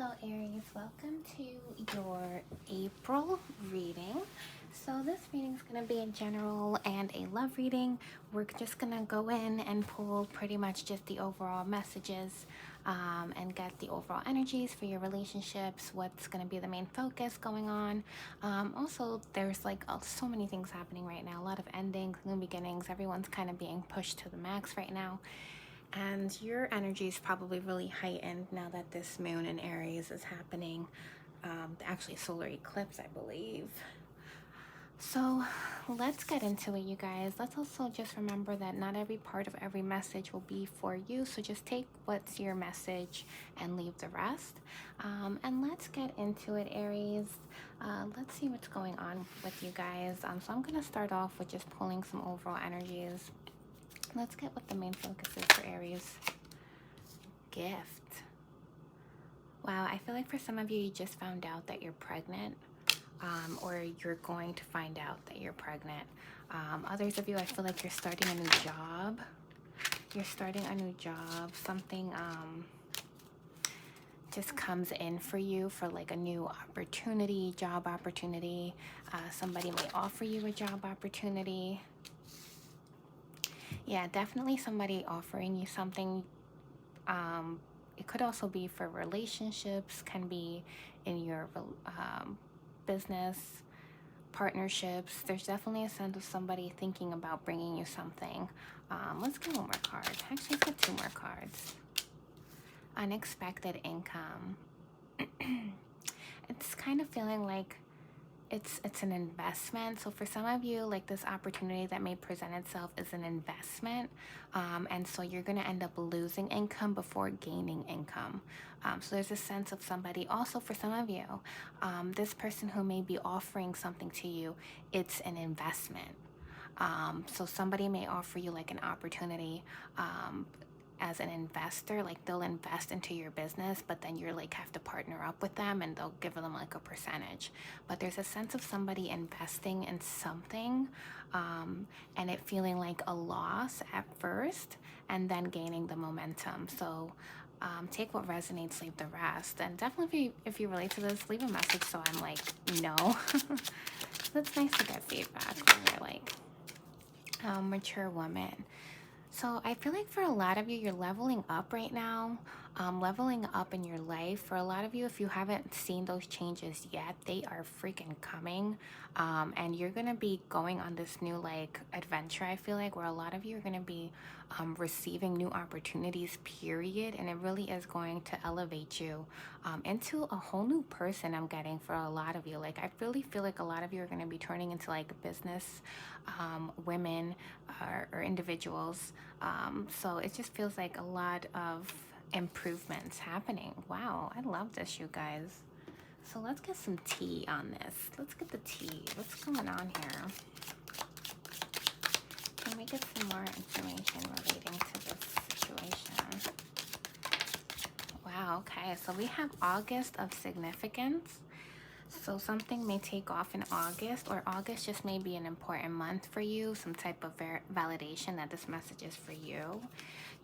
Hello Aries, welcome to your April reading. So this reading is going to be a general and a love reading. We're just going to go in and pull pretty much just the overall messages and get the overall energies for your relationships, what's going to be the main focus going on. Also, there's like so many things happening right now, a lot of endings, new beginnings. Everyone's kind of being pushed to the max right now. And your energy is probably really heightened now that this moon in Aries is happening. Actually, solar eclipse, I believe. So let's get into it, you guys. Let's also just remember that not every part of every message will be for you. So just take what's your message and leave the rest. And let's get into it, Aries. Let's see what's going on with you guys. So I'm going to start off with just pulling some overall energies. Let's get what the main focus is for Aries. Gift. Wow, I feel like for some of you, you just found out that you're pregnant, or you're going to find out that you're pregnant. Others of you, I feel like you're starting a new job. You're starting a new job. Something just comes in for you for like a new opportunity, job opportunity. Somebody may offer you a job opportunity. Yeah, definitely somebody offering you something. It could also be for relationships, can be in your business, partnerships. There's definitely a sense of somebody thinking about bringing you something. Let's get one more card. Actually, let's get two more cards. Unexpected income. It's kind of feeling like it's an investment. So for some of you, like this opportunity that may present itself is an investment, and so you're going to end up losing income before gaining income. So there's a sense of somebody also for some of you, this person who may be offering something to you, it's an investment. So somebody may offer you like an opportunity, as an investor, like they'll invest into your business, but then you're like have to partner up with them and they'll give them like a percentage. But there's a sense of somebody investing in something, and it feeling like a loss at first and then gaining the momentum. So take what resonates, leave the rest. And definitely if you relate to this, leave a message so I'm like, no. It's nice to get feedback when you're like mature woman. So I feel like for a lot of you, you're leveling up right now, leveling up in your life. For a lot of you, if you haven't seen those changes yet, they are freaking coming. And you're going to be going on this new like adventure, I feel like, where a lot of you are going to be receiving new opportunities, period. And it really is going to elevate you into a whole new person. I'm getting for a lot of you. Like, I really feel like a lot of you are going to be turning into like business women or individuals. So it just feels like a lot of improvements happening. Wow, I love this, you guys. So let's get some tea on this. Let's get the tea. What's going on here? Can we get some more information relating to this situation? Wow, okay. So we have August of significance. So something may take off in August, or August just may be an important month for you, some type of validation that this message is for you.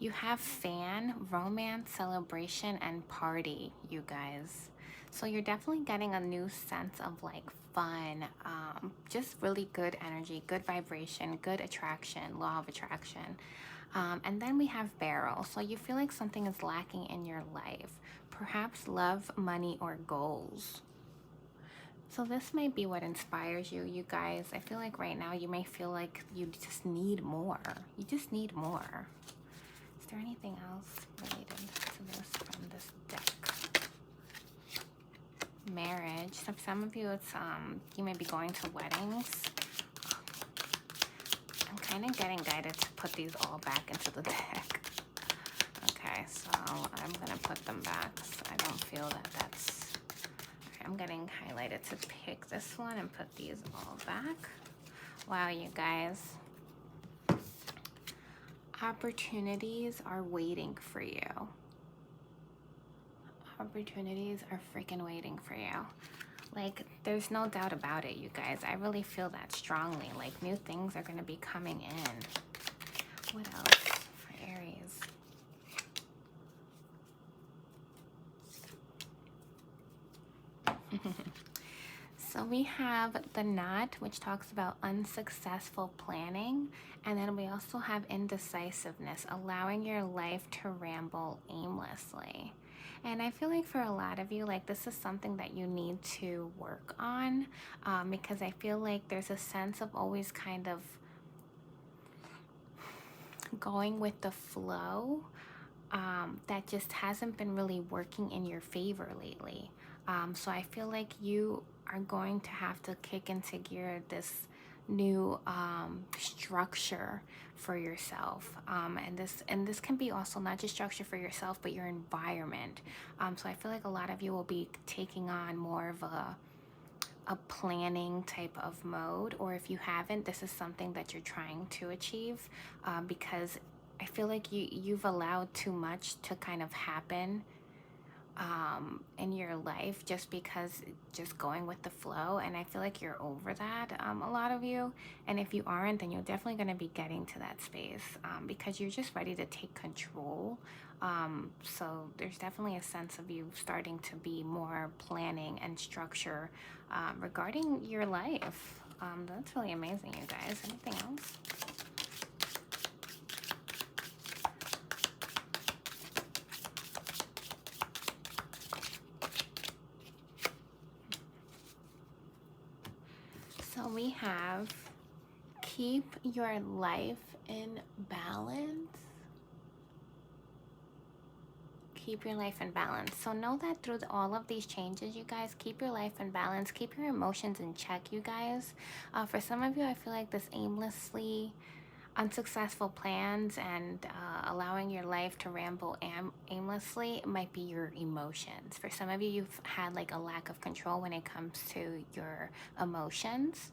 You have fan, romance, celebration, and party, you guys. So you're definitely getting a new sense of like fun, just really good energy, good vibration, good attraction, law of attraction. And then we have barrel. So you feel like something is lacking in your life, perhaps love, money, or goals. So this might be what inspires you, you guys. I feel like right now you may feel like you just need more. You just need more. Is there anything else related to this from this deck? Marriage. So for some of you, it's you may be going to weddings. I'm kind of getting guided to put these all back into the deck. Okay, so I'm gonna put them back. So I don't feel that that's. I'm getting highlighted to pick this one and put these all back. Wow, you guys. Opportunities are waiting for you. Opportunities are freaking waiting for you. Like, there's no doubt about it, you guys. I really feel that strongly. Like, new things are going to be coming in. What else for Aries? So we have the knot, which talks about unsuccessful planning. And then we also have indecisiveness, allowing your life to ramble aimlessly. And I feel like for a lot of you, like this is something that you need to work on, because I feel like there's a sense of always kind of going with the flow, that just hasn't been really working in your favor lately. So I feel like you are going to have to kick into gear this new structure for yourself, and this can be also not just structure for yourself but your environment. So I feel like a lot of you will be taking on more of a planning type of mode, or if you haven't, this is something that you're trying to achieve, because I feel like you've allowed too much to kind of happen in your life, just because just going with the flow, and I feel like you're over that, a lot of you. And if you aren't, then you're definitely going to be getting to that space, because you're just ready to take control. So there's definitely a sense of you starting to be more planning and structure regarding your life. That's really amazing, you guys. Anything else? So we have keep your life in balance. Keep your life in balance. So know that through all of these changes, you guys, keep your life in balance. Keep your emotions in check, you guys. For some of you, I feel like this aimlessly unsuccessful plans and allowing your life to ramble aimlessly might be your emotions. For some of you, you've had like a lack of control when it comes to your emotions.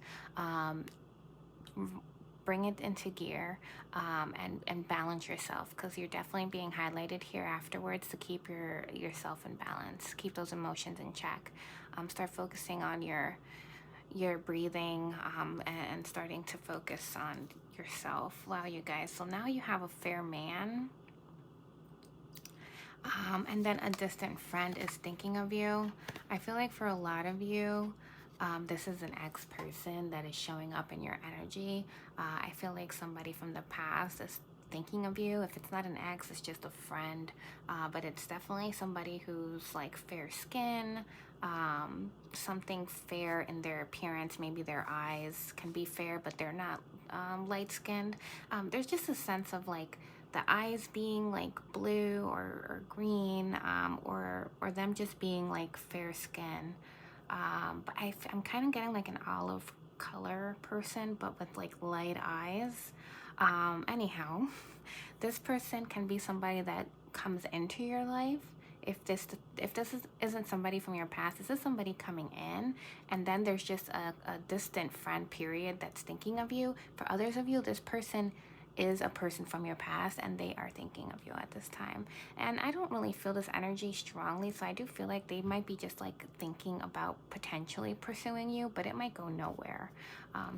Bring it into gear, and balance yourself, because you're definitely being highlighted here afterwards to keep yourself in balance, keep those emotions in check. Start focusing on your breathing, and starting to focus on yourself. Wow, you guys. So now you have a fair man, and then a distant friend is thinking of you. I feel like for a lot of you, this is an ex person that is showing up in your energy. I feel like somebody from the past is thinking of you. If it's not an ex, it's just a friend, but it's definitely somebody who's like fair skin, something fair in their appearance. Maybe their eyes can be fair, but they're not light skinned. There's just a sense of like the eyes being like blue or green, or them just being like fair skin. But I'm kind of getting like an olive color person, but with like light eyes. Anyhow, this person can be somebody that comes into your life. Isn't somebody from your past, this is somebody coming in, and then there's just a distant friend period that's thinking of you. For others of you, this person is a person from your past and they are thinking of you at this time. And I don't really feel this energy strongly, so I do feel like they might be just like thinking about potentially pursuing you, but it might go nowhere.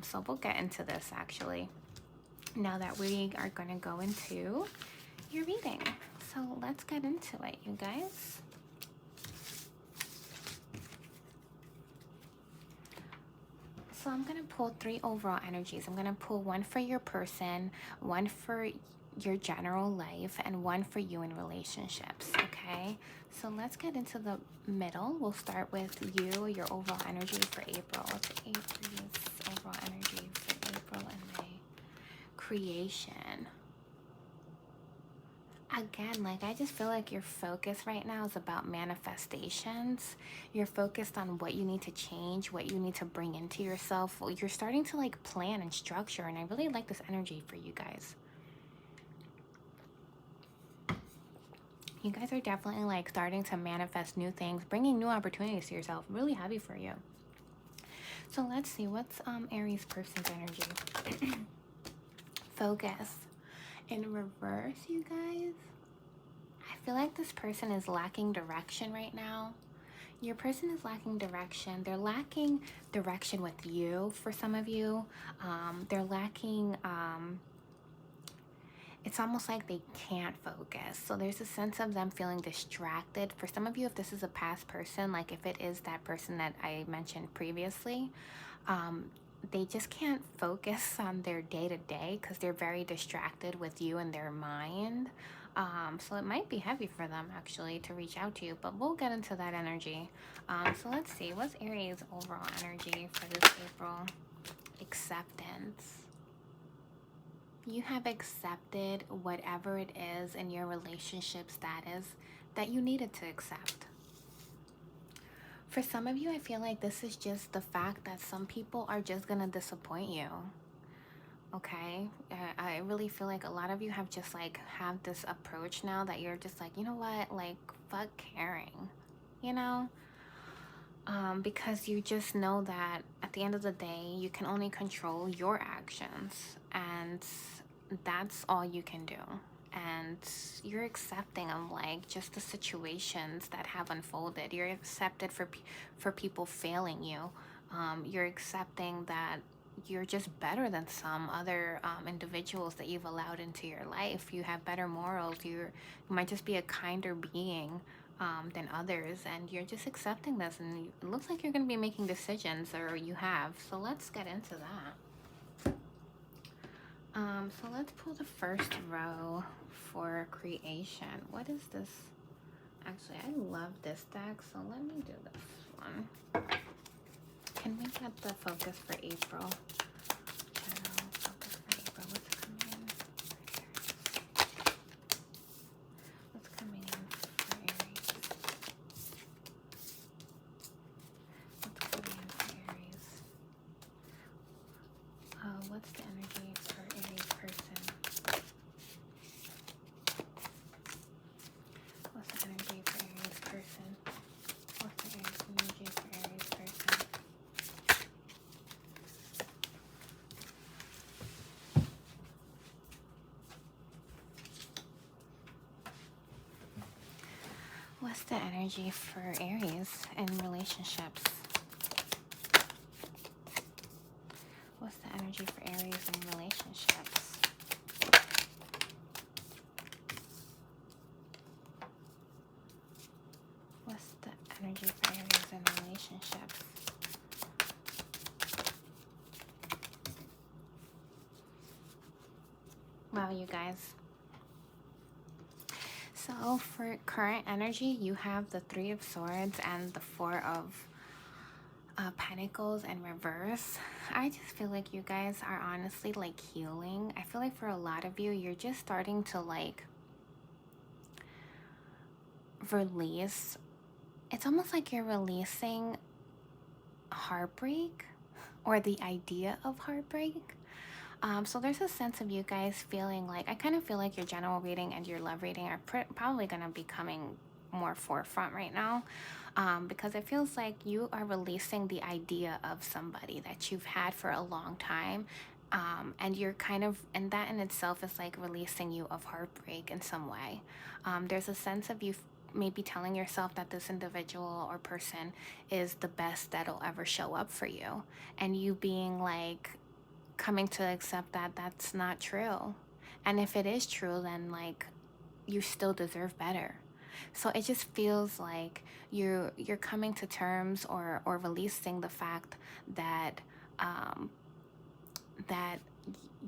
So we'll get into this actually now that we are going to go into your reading. So let's get into it, you guys. So I'm going to pull 3 overall energies. I'm going to pull one for your person, one for your general life, and one for you in relationships, okay? So let's get into the middle. We'll start with you, your overall energy for April. What's April's overall energy for April and May? Creation. Again, like I just feel like your focus right now is about manifestations. You're focused on what you need to change, what you need to bring into yourself. You're starting to like plan and structure, and I really like this energy for you guys. You guys are definitely like starting to manifest new things, bringing new opportunities to yourself. I'm really happy for you. So let's see, what's Aries person's energy? Focus. In reverse, you guys, I feel like this person is lacking direction right now. Your person is lacking direction. They're lacking direction with you for some of you. They're lacking it's almost like they can't focus. So there's a sense of them feeling distracted. For some of you, if this is a past person, like if it is that person that I mentioned previously, um, they just can't focus on their day-to-day because they're very distracted with you and their mind. So it might be heavy for them actually to reach out to you, but we'll get into that energy. So let's see, what's Aries overall energy for this April? Acceptance. You have accepted whatever it is in your relationship status that you needed to accept. For some of you, I feel like this is just the fact that some people are just gonna disappoint you. Okay, I really feel like a lot of you have just like have this approach now that you're just like, you know what, like fuck caring, you know, because you just know that at the end of the day you can only control your actions, and that's all you can do. And you're accepting of like just the situations that have unfolded. You're accepted for people failing you. You're accepting that you're just better than some other individuals that you've allowed into your life. You have better morals. You might just be a kinder being than others, and you're just accepting this. And it looks like you're going to be making decisions, or you have. So let's get into that. So let's pull the first row for creation. What is this? Actually, I love this deck, so let me do this one. Can we get the focus for April? General focus for April. What's coming in for Aries? What's coming in for Aries? What's coming in for Aries? What's the energy for Aries person? What's the energy for Aries person? What's the energy for Aries person? What's the energy for Aries in relationships? What's the energy for Aries in relationships? What's the energy for Aries in relationships? Wow, you guys. So for current energy, you have the Three of Swords and the Four of Pentacles in reverse. I just feel like you guys are honestly like healing. I feel like for a lot of you, you're just starting to like release. It's almost like you're releasing heartbreak or the idea of heartbreak. So there's a sense of you guys feeling like, I kind of feel like your general reading and your love reading are probably going to be coming more forefront right now, because it feels like you are releasing the idea of somebody that you've had for a long time, and you're kind of, and that in itself is like releasing you of heartbreak in some way. There's a sense of you maybe telling yourself that this individual or person is the best that'll ever show up for you, and you being like coming to accept that that's not true. And if it is true, then like you still deserve better. So it just feels like you're coming to terms or releasing the fact that that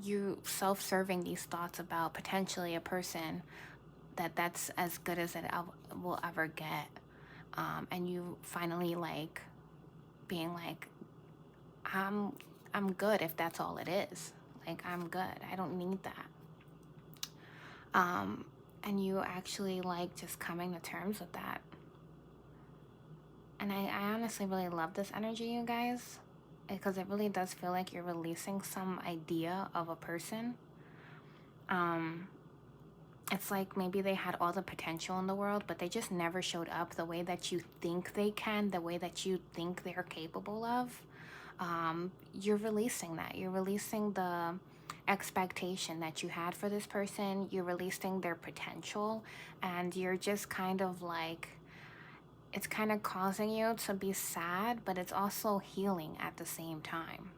you self-serving these thoughts about potentially a person that's as good as it will ever get, and you finally like being like, I'm good if that's all it is. Like, I'm good. I don't need that. And you actually like just coming to terms with that. And I honestly really love this energy, you guys, because it really does feel like you're releasing some idea of a person. It's like maybe they had all the potential in the world, but they just never showed up the way that you think they can, the way that you think they're capable of. You're releasing that. You're releasing the expectation that you had for this person. You're releasing their potential, and you're just kind of like, it's kind of causing you to be sad, but it's also healing at the same time.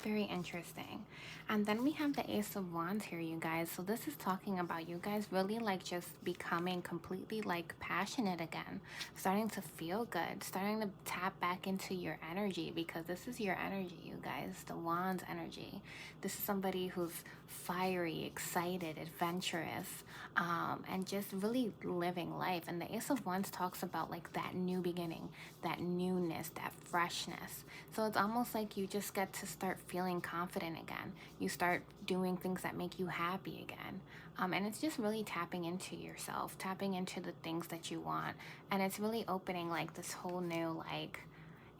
Very interesting. And then we have the Ace of Wands here, you guys. So this is talking about you guys really like just becoming completely like passionate again, starting to feel good, starting to tap back into your energy, because this is your energy, you guys, the Wands energy. This is somebody who's fiery, excited, adventurous, and just really living life. And the Ace of Wands talks about like that new beginning, that newness, that freshness. So it's almost like you just get to start feeling confident again. You start doing things that make you happy again. And it's just really tapping into yourself, tapping into the things that you want. And it's really opening like this whole new like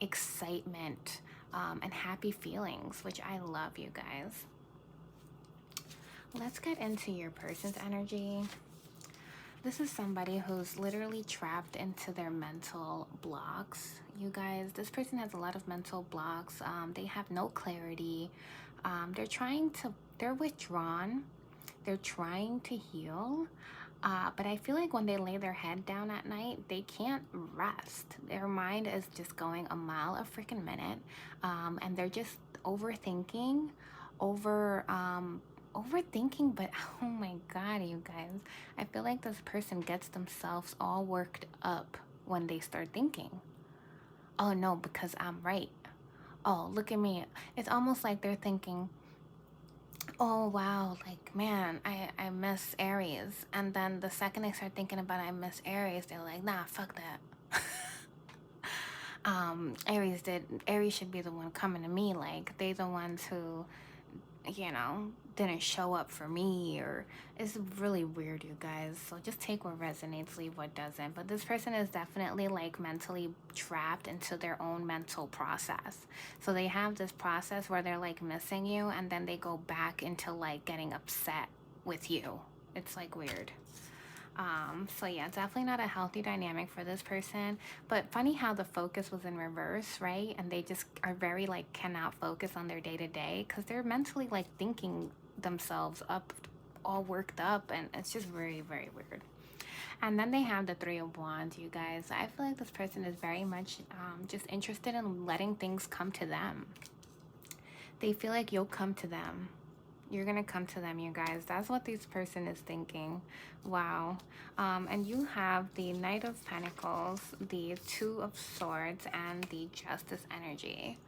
excitement and happy feelings, which I love, you guys. Let's get into your person's energy. This is somebody who's literally trapped into their mental blocks. You guys, this person has a lot of mental blocks. They have no clarity. They're withdrawn. They're trying to heal. But I feel like when they lay their head down at night, they can't rest. Their mind is just going a mile a freaking minute. And they're just overthinking, over overthinking. But oh my god, you guys, I feel like this person gets themselves all worked up when they start thinking, oh no, because I'm right, oh look at me. It's almost like they're thinking, oh wow, like man, I miss Aries. And then the second they start thinking about I miss Aries, they're like, nah, fuck that. Aries should be the one coming to me. Like they the ones who, you know, didn't show up for me. Or it's really weird, you guys. So just take what resonates, leave what doesn't. But this person is definitely like mentally trapped into their own mental process. So they have this process where they're like missing you, and then they go back into like getting upset with you. It's like weird. So yeah, definitely not a healthy dynamic for this person. But funny how the focus was in reverse, right? And they just are very like cannot focus on their day to day because they're mentally like thinking themselves up, all worked up, and it's just very, very weird. And then they have the Three of Wands, you guys. I feel like this person is very much just interested in letting things come to them. They feel like you'll come to them. You're gonna come to them, you guys. That's what this person is thinking. Wow. And you have the Knight of Pentacles, the Two of Swords, and the Justice energy.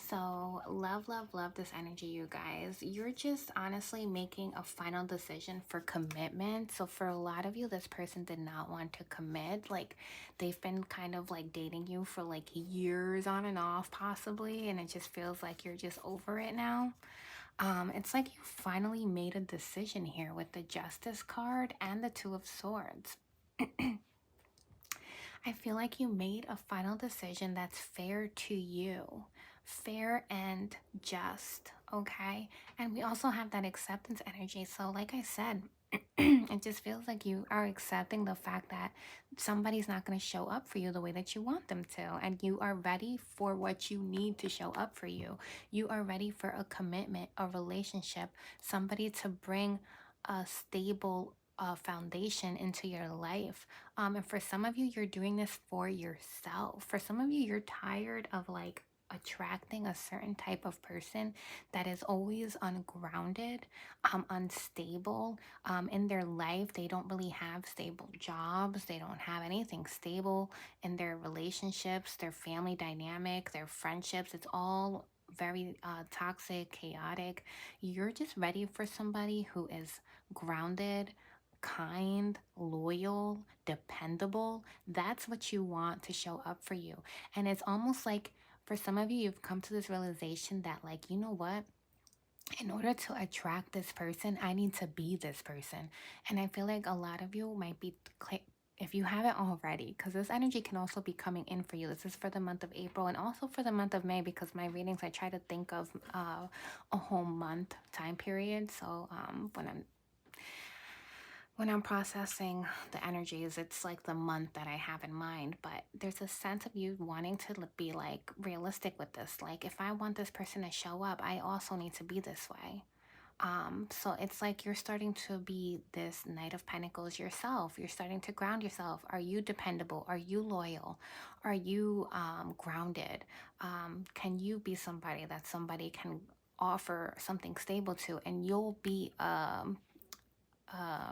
So love, love, love this energy, you guys. You're just honestly making a final decision for commitment. So for a lot of you, this person did not want to commit. Like they've been kind of like dating you for like years on and off possibly, and it just feels like you're just over it now. It's like you finally made a decision here with the Justice card and the Two of Swords. I feel like you made a final decision that's fair to you, fair and just, okay? And we also have that acceptance energy. So, like I said, it just feels like you are accepting the fact that somebody's not going to show up for you the way that you want them to. And you are ready for what you need to show up for you. You are ready for a commitment, a relationship, somebody to bring a stable foundation into your life. And for some of you, you're doing this for yourself. For some of you, you're tired of like attracting a certain type of person that is always ungrounded, unstable in their life. They don't really have stable jobs. They don't have anything stable in their relationships, their family dynamic, their friendships. It's all very toxic, chaotic. You're just ready for somebody who is grounded, kind, loyal, dependable. That's what you want to show up for you. And it's almost like for some of you, you've come to this realization that, like, you know what? In order to attract this person, I need to be this person. And I feel like a lot of you might be, if you haven't already, because this energy can also be coming in for you. This is for the month of April and also for the month of May, because my readings, I try to think of a whole month time period. So when I'm processing the energies, it's like the month that I have in mind. But there's a sense of you wanting to be like realistic with this. Like, if I want this person to show up, I also need to be this way. So it's like you're starting to be this Knight of Pentacles yourself. You're starting to ground yourself. Are you dependable? Are you loyal? Are you grounded? Can you be somebody that somebody can offer something stable to, and you'll be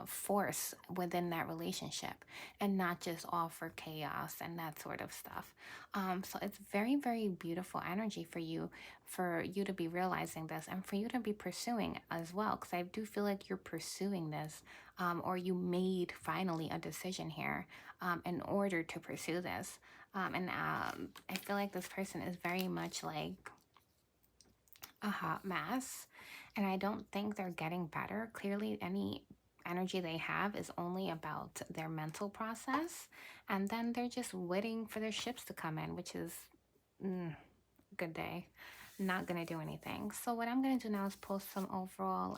force within that relationship and not just all for chaos and that sort of stuff. So it's very, very beautiful energy for you to be realizing this and for you to be pursuing as well. Because I do feel like you're pursuing this, or you made finally a decision here in order to pursue this. And I feel like this person is very much like a hot mess, and I don't think they're getting better. Clearly, any energy they have is only about their mental process, and then they're just waiting for their ships to come in, which is good day. Not gonna do anything. So what I'm gonna do now is post some overall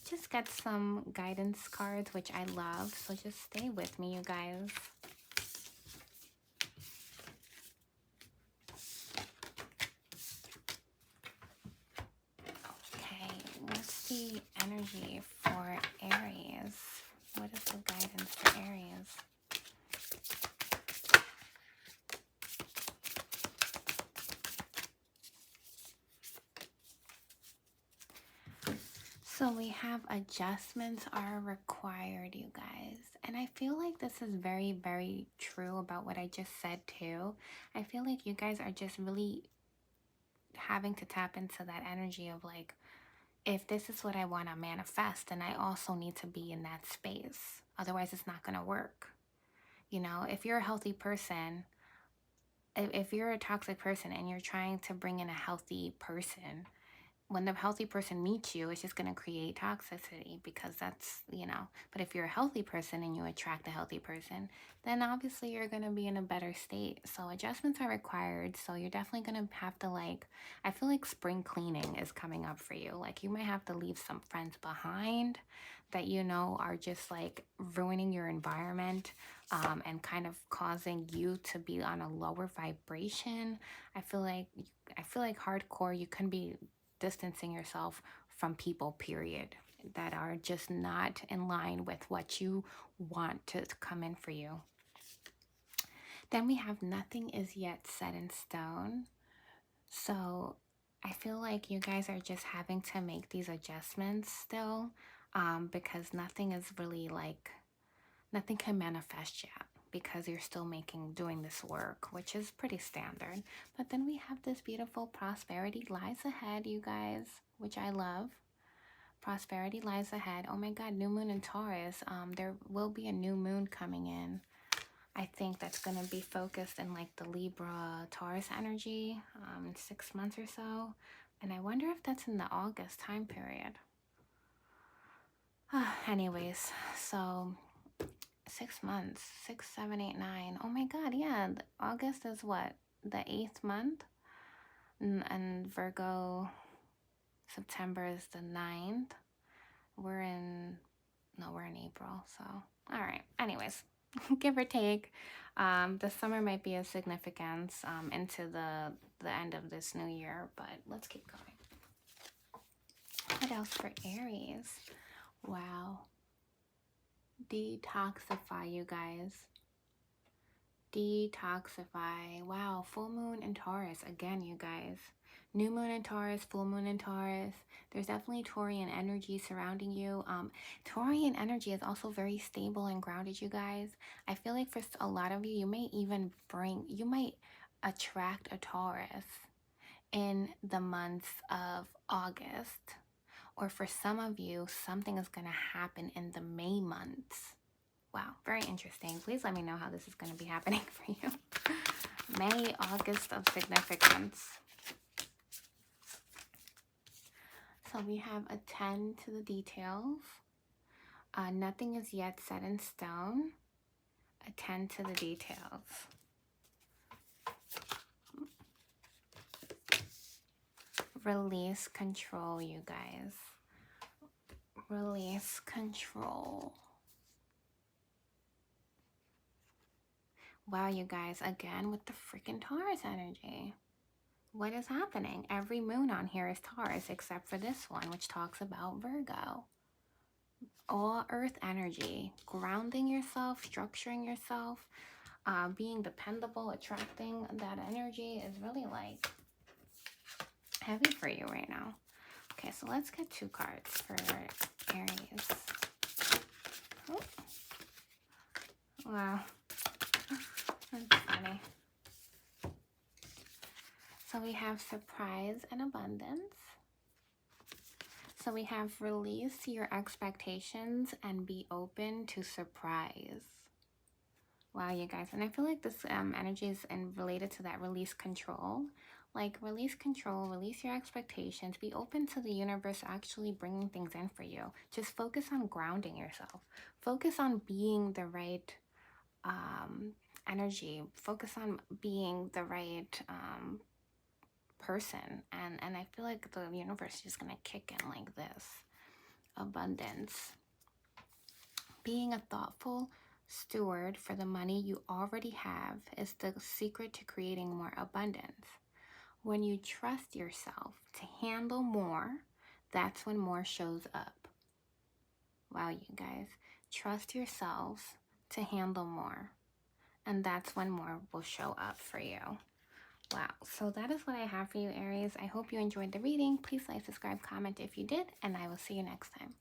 just get some guidance cards, which I love, so just stay with me, you guys. Okay, what's the energy for Aries? What is the guidance for Aries? So we have adjustments are required, you guys. And I feel like this is very, very true about what I just said too. I feel like you guys are just really having to tap into that energy of like, if this is what I want to manifest, then I also need to be in that space. Otherwise, it's not going to work. You know, if you're a healthy person, if you're a toxic person and you're trying to bring in a healthy person, when the healthy person meets you, it's just going to create toxicity because that's, you know, but if you're a healthy person and you attract a healthy person, then obviously you're going to be in a better state. So adjustments are required. So you're definitely going to have to like, I feel like spring cleaning is coming up for you. Like you might have to leave some friends behind that you know are just like ruining your environment and kind of causing you to be on a lower vibration. I feel like hardcore you can be distancing yourself from people, period, that are just not in line with what you want to come in for you. Then we have nothing is yet set in stone. So I feel like you guys are just having to make these adjustments still, because nothing is really like, nothing can manifest yet because you're still doing this work, which is pretty standard. But then we have this beautiful prosperity lies ahead, you guys, which I love. Prosperity lies ahead. Oh my God, new moon in Taurus. There will be a new moon coming in. I think that's going to be focused in like the Libra Taurus energy, in 6 months or so. And I wonder if that's in the August time period. Anyways, so 6 months, 6, 7, 8, 9. Oh my God, yeah. August is what? The 8th month? And Virgo, September is the 9th. We're in April, so all right. Anyways, give or take, the summer might be of significance into the end of this new year, but let's keep going. What else for Aries? Wow. Detoxify, you guys. Detoxify. Wow, full moon in Taurus again, you guys. New moon in Taurus, full moon in Taurus. There's definitely Taurian energy surrounding you. Taurian energy is also very stable and grounded, you guys. I feel like for a lot of you, you might attract a Taurus in the month of August. Or for some of you, something is going to happen in the May months. Wow, very interesting. Please let me know how this is going to be happening for you. May, August of significance. So we have a 10 to the details. Nothing is yet set in stone. A 10 to the details. Release control, you guys. Release control. Wow, you guys, again with the freaking Taurus energy. What is happening? Every moon on here is Taurus except for this one, which talks about Virgo. All earth energy, grounding yourself, structuring yourself, being dependable, attracting that energy is really like heavy for you right now. Okay, so let's get 2 cards for Aries. Oh. Wow. That's funny. So we have surprise and abundance. So we have release your expectations and be open to surprise. Wow, you guys. And I feel like this energy is related to that release control. Like release control, release your expectations, be open to the universe actually bringing things in for you. Just focus on grounding yourself. Focus on being the right energy. Focus on being the right person. And I feel like the universe is just going to kick in like this. Abundance. Being a thoughtful steward for the money you already have is the secret to creating more abundance. When you trust yourself to handle more, that's when more shows up. Wow, you guys. Trust yourselves to handle more, and that's when more will show up for you. Wow, so that is what I have for you, Aries. I hope you enjoyed the reading. Please like, subscribe, comment if you did, and I will see you next time.